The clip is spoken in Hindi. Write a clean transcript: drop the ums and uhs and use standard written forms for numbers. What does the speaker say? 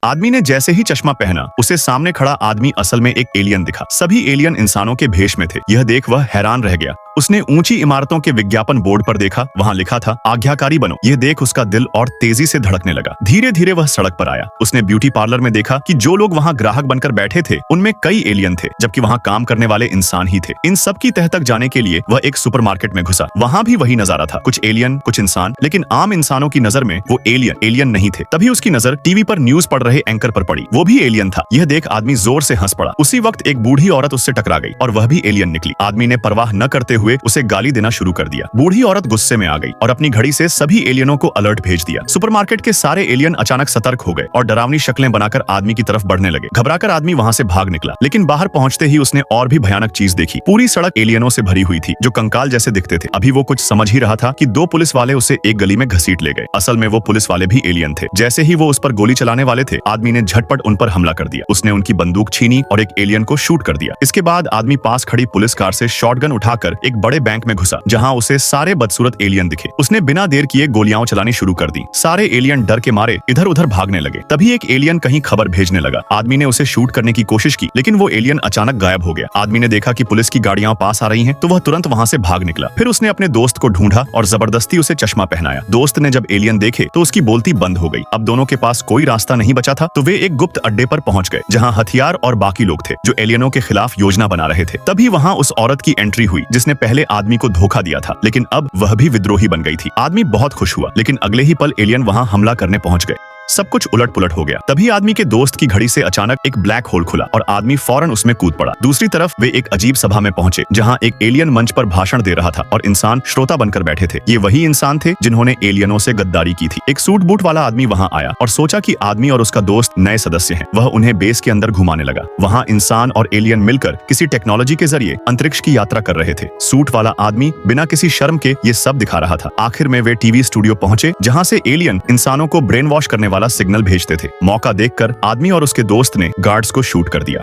आदमी ने जैसे ही चश्मा पहना, उसे सामने खड़ा आदमी असल में एक एलियन दिखा। सभी एलियन इंसानों के भेष में थे। यह देख वह हैरान रह गया। उसने ऊंची इमारतों के विज्ञापन बोर्ड पर देखा, वहां लिखा था आज्ञाकारी बनो। यह देख उसका दिल और तेजी से धड़कने लगा। धीरे धीरे वह सड़क पर आया। उसने ब्यूटी पार्लर में देखा कि जो लोग वहां ग्राहक बनकर बैठे थे, उनमें कई एलियन थे, जबकि वहां काम करने वाले इंसान ही थे। इन सब की तह तक जाने के लिए वह एक सुपरमार्केट में घुसा। वहां भी वही नजारा था, कुछ एलियन, कुछ इंसान, लेकिन आम इंसानों की नजर में वो एलियन नहीं थे। तभी उसकी नजर टीवी पर न्यूज पढ़ रहे एंकर पर पड़ी। वो भी एलियन था। यह देख आदमी जोर से हंस पड़ा। उसी वक्त एक बूढ़ी औरत उससे टकरा गई और वह भी एलियन निकली। आदमी ने परवाह न करते हुए उसे गाली देना शुरू कर दिया। बूढ़ी औरत गुस्से में आ गई और अपनी घड़ी से सभी एलियनों को अलर्ट भेज दिया। सुपरमार्केट के सारे एलियन अचानक सतर्क हो गए और डरावनी शक्लें बनाकर आदमी की तरफ बढ़ने लगे। घबराकर आदमी वहां से भाग निकला, लेकिन बाहर पहुंचते ही उसने और भी भयानक चीज देखी। पूरी सड़क एलियनों से भरी हुई थी, जो कंकाल जैसे दिखते थे। अभी वो कुछ समझ ही रहा था कि दो पुलिस वाले उसे एक गली में घसीट ले गए। असल में वो पुलिस वाले भी एलियन थे। जैसे ही वो उस पर गोली चलाने वाले थे, आदमी ने झटपट उन पर हमला कर दिया। उसने उनकी बंदूक छीनी और एक एलियन को शूट कर दिया। इसके बाद आदमी पास खड़ी पुलिस कार से शॉटगन उठाकर एक बड़े बैंक में घुसा, जहां उसे सारे बदसूरत एलियन दिखे। उसने बिना देर किए गोलियां चलानी शुरू कर दी। सारे एलियन डर के मारे इधर उधर भागने लगे। तभी एक एलियन कहीं खबर भेजने लगा। आदमी ने उसे शूट करने की कोशिश की, लेकिन वो एलियन अचानक गायब हो गया। आदमी ने देखा कि पुलिस की गाड़ियां पास आ रही हैं, तो वह तुरंत वहां से भाग निकला। फिर उसने अपने दोस्त को ढूंढा और जबरदस्ती उसे चश्मा पहनाया। दोस्त ने जब एलियन देखे तो उसकी बोलती बंद हो गई। अब दोनों के पास कोई रास्ता नहीं बचा था, तो वे एक गुप्त अड्डे पर पहुंच गए, जहां हथियार और बाकी लोग थे, जो एलियनों के खिलाफ योजना बना रहे थे। तभी वहां उस औरत की एंट्री हुई, जिसने पहले आदमी को धोखा दिया था, लेकिन अब वह भी विद्रोही बन गई थी। आदमी बहुत खुश हुआ, लेकिन अगले ही पल एलियन वहां हमला करने पहुंच गए। सब कुछ उलट पुलट हो गया। तभी आदमी के दोस्त की घड़ी से अचानक एक ब्लैक होल खुला और आदमी फौरन उसमें कूद पड़ा। दूसरी तरफ वे एक अजीब सभा में पहुंचे, जहां एक एलियन मंच पर भाषण दे रहा था और इंसान श्रोता बनकर बैठे थे। ये वही इंसान थे जिन्होंने एलियनों से गद्दारी की थी। एक सूट बूट वाला आदमी वहां आया और सोचा कि आदमी और उसका दोस्त नए सदस्य हैं। वह उन्हें बेस के अंदर घुमाने लगा। वहां इंसान और एलियन मिलकर किसी टेक्नोलॉजी के जरिए अंतरिक्ष की यात्रा कर रहे थे। सूट वाला आदमी बिना किसी शर्म के ये सब दिखा रहा था। आखिर में वे टीवी स्टूडियो पहुंचे, जहां से एलियन इंसानों को ब्रेन वॉश करने वाला सिग्नल भेजते थे। मौका देखकर आदमी और उसके दोस्त ने गार्ड्स को शूट कर दिया।